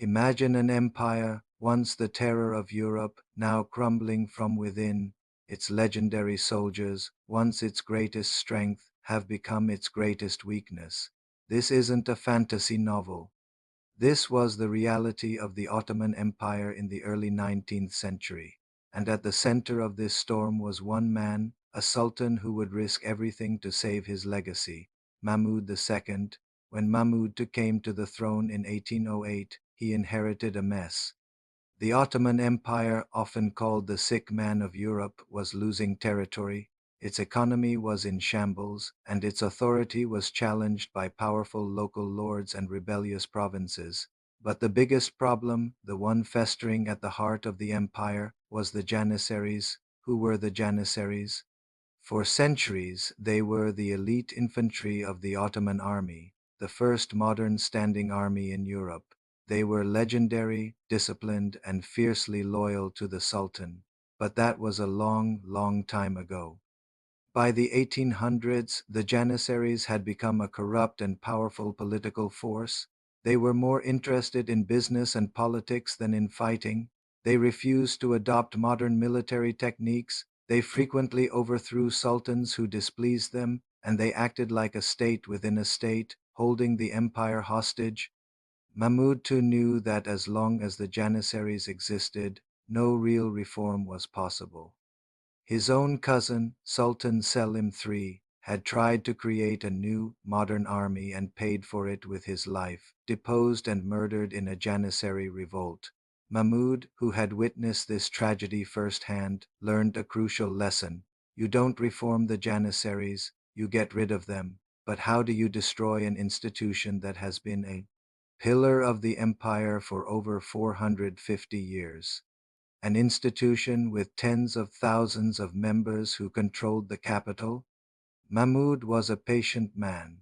Imagine an empire, once the terror of Europe, now crumbling from within. Its legendary soldiers, once its greatest strength, have become its greatest weakness. This isn't a fantasy novel. This was the reality of the Ottoman Empire in the early 19th century. And at the center of this storm was one man, a sultan who would risk everything to save his legacy, Mahmud II. When Mahmud came to the throne in 1808, he inherited a mess. The Ottoman Empire, often called the sick man of Europe, was losing territory. Its economy was in shambles, and its authority was challenged by powerful local lords and rebellious provinces. But the biggest problem, the one festering at the heart of the empire, was the Janissaries. Who were the Janissaries? For centuries, they were the elite infantry of the Ottoman army, the first modern standing army in Europe. They were legendary, disciplined, and fiercely loyal to the Sultan. But that was a long, long time ago. By the 1800s, the Janissaries had become a corrupt and powerful political force. They were more interested in business and politics than in fighting. They refused to adopt modern military techniques. They frequently overthrew sultans who displeased them, and they acted like a state within a state, holding the empire hostage. Mahmud too knew that as long as the Janissaries existed, no real reform was possible. His own cousin, Sultan Selim III, had tried to create a new, modern army and paid for it with his life, deposed and murdered in a Janissary revolt. Mahmud, who had witnessed this tragedy firsthand, learned a crucial lesson. You don't reform the Janissaries, you get rid of them. But how do you destroy an institution that has been a pillar of the empire for over 450 years? An institution with tens of thousands of members who controlled the capital? Mahmud was a patient man.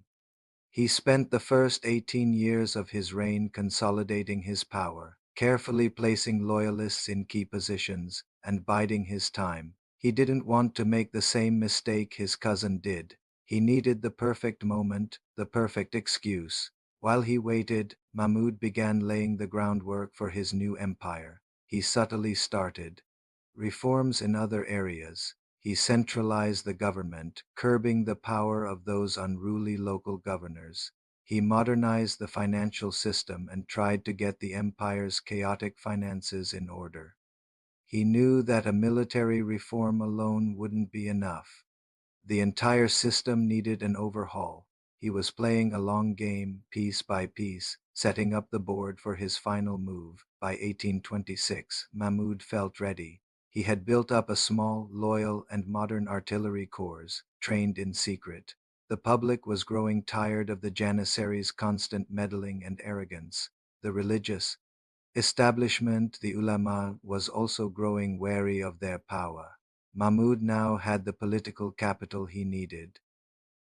He spent the first 18 years of his reign consolidating his power, carefully placing loyalists in key positions, and biding his time. He didn't want to make the same mistake his cousin did. He needed the perfect moment, the perfect excuse. While he waited, Mahmud began laying the groundwork for his new empire. He subtly started reforms in other areas. He centralized the government, curbing the power of those unruly local governors. He modernized the financial system and tried to get the empire's chaotic finances in order. He knew that a military reform alone wouldn't be enough. The entire system needed an overhaul. He was playing a long game, piece by piece, setting up the board for his final move. By 1826, Mahmud felt ready. He had built up a small, loyal, and modern artillery corps, trained in secret. The public was growing tired of the Janissaries' constant meddling and arrogance. The religious establishment, the ulama, was also growing wary of their power. Mahmud now had the political capital he needed.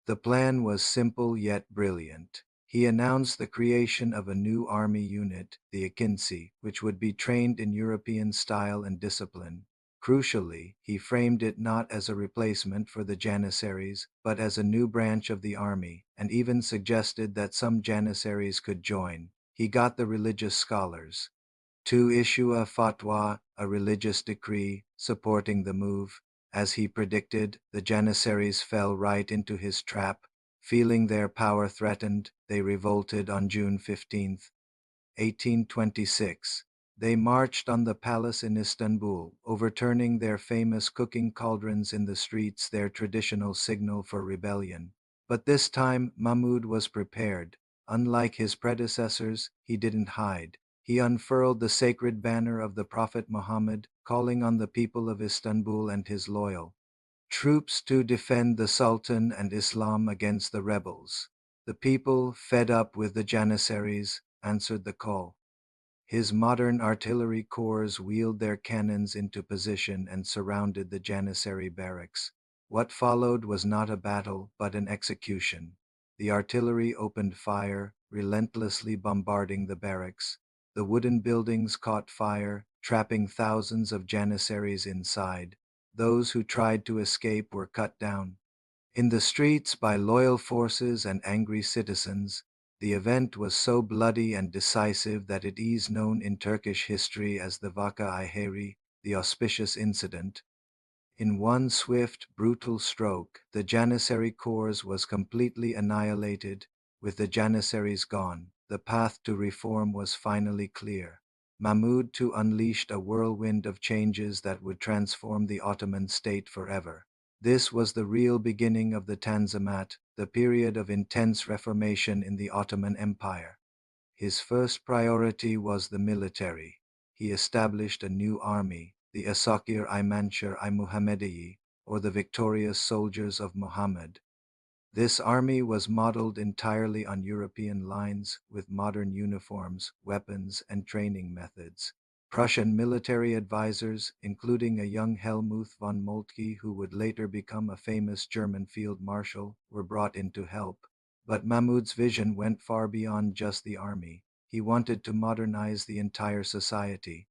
The plan was simple yet brilliant. He announced the creation of a new army unit, the Akinci, which would be trained in European style and discipline. Crucially, he framed it not as a replacement for the Janissaries, but as a new branch of the army, and even suggested that some Janissaries could join. He got the religious scholars to issue a fatwa, a religious decree, supporting the move. As he predicted, the Janissaries fell right into his trap. Feeling their power threatened, they revolted on June 15, 1826. They marched on the palace in Istanbul, overturning their famous cooking cauldrons in the streets, their traditional signal for rebellion. But this time, Mahmud was prepared. Unlike his predecessors, he didn't hide. He unfurled the sacred banner of the Prophet Muhammad, calling on the people of Istanbul and his loyal troops to defend the Sultan and Islam against the rebels. The people, fed up with the Janissaries, answered the call. His modern artillery corps wheeled their cannons into position and surrounded the Janissary barracks. What followed was not a battle, but an execution. The artillery opened fire, relentlessly bombarding the barracks. The wooden buildings caught fire, trapping thousands of Janissaries inside. Those who tried to escape were cut down in the streets by loyal forces and angry citizens. The event was so bloody and decisive that it is known in Turkish history as the Vaka-i Hari, the auspicious incident. In one swift, brutal stroke, the Janissary corps was completely annihilated. With the Janissaries gone, the path to reform was finally clear. Mahmud II unleashed a whirlwind of changes that would transform the Ottoman state forever. This was the real beginning of the Tanzimat, the period of intense reformation in the Ottoman Empire. His first priority was the military. He established a new army, the Asakir-i Manshur-i Muhammadiyi, or the victorious soldiers of Muhammad. This army was modeled entirely on European lines, with modern uniforms, weapons, and training methods. Prussian military advisors, including a young Helmuth von Moltke who would later become a famous German field marshal, were brought in to help. But Mahmud's vision went far beyond just the army. He wanted to modernize the entire society.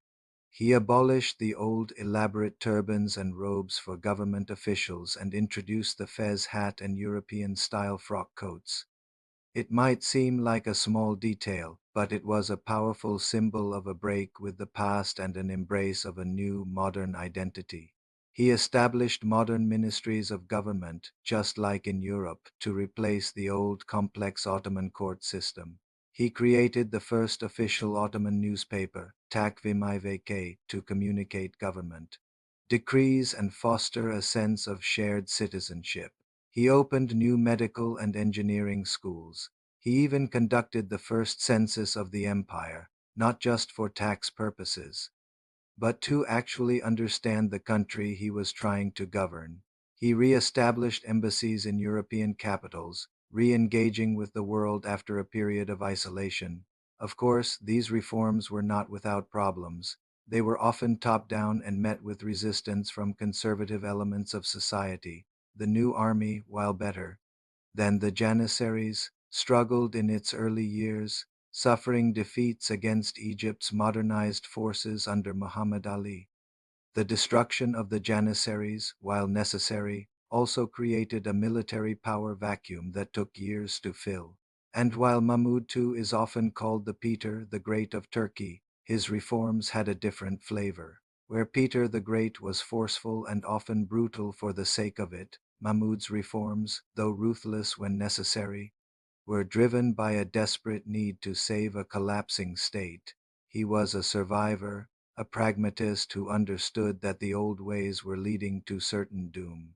He abolished the old elaborate turbans and robes for government officials and introduced the fez hat and European-style frock coats. It might seem like a small detail, but it was a powerful symbol of a break with the past and an embrace of a new, modern identity. He established modern ministries of government, just like in Europe, to replace the old complex Ottoman court system. He created the first official Ottoman newspaper, Takvim-i to communicate government decrees and foster a sense of shared citizenship. He opened new medical and engineering schools. He even conducted the first census of the empire, not just for tax purposes, but to actually understand the country he was trying to govern. He re-established embassies in European capitals, re-engaging with the world after a period of isolation. Of course, these reforms were not without problems. They were often top-down and met with resistance from conservative elements of society. The new army, while better than the Janissaries, struggled in its early years, suffering defeats against Egypt's modernized forces under Muhammad Ali. The destruction of the Janissaries, while necessary, also created a military power vacuum that took years to fill. And while Mahmud II is often called the Peter the Great of Turkey, his reforms had a different flavor. Where Peter the Great was forceful and often brutal for the sake of it, Mahmud's reforms, though ruthless when necessary, were driven by a desperate need to save a collapsing state. He was a survivor, a pragmatist who understood that the old ways were leading to certain doom.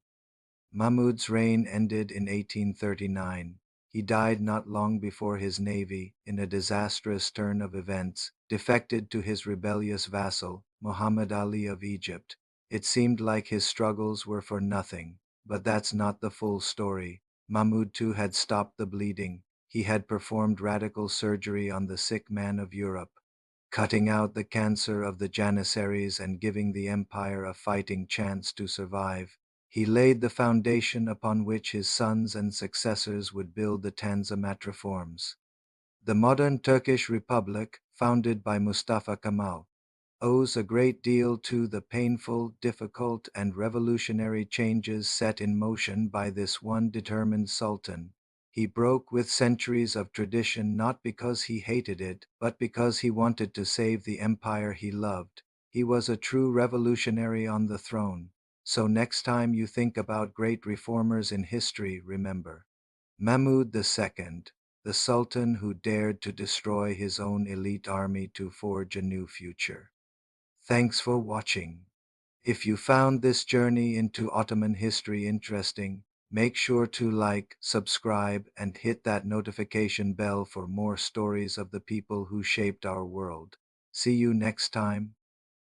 Mahmud's reign ended in 1839. He died not long before his navy, in a disastrous turn of events, defected to his rebellious vassal, Muhammad Ali of Egypt. It seemed like his struggles were for nothing, but that's not the full story. Mahmud too had stopped the bleeding. He had performed radical surgery on the sick man of Europe, cutting out the cancer of the Janissaries and giving the empire a fighting chance to survive. He laid the foundation upon which his sons and successors would build the Tanzimat reforms. The modern Turkish Republic, founded by Mustafa Kemal, owes a great deal to the painful, difficult, and revolutionary changes set in motion by this one determined sultan. He broke with centuries of tradition not because he hated it, but because he wanted to save the empire he loved. He was a true revolutionary on the throne. So next time you think about great reformers in history, remember Mahmud II, the sultan who dared to destroy his own elite army to forge a new future. Thanks for watching. If you found this journey into Ottoman history interesting, make sure to like, subscribe, and hit that notification bell for more stories of the people who shaped our world. See you next time.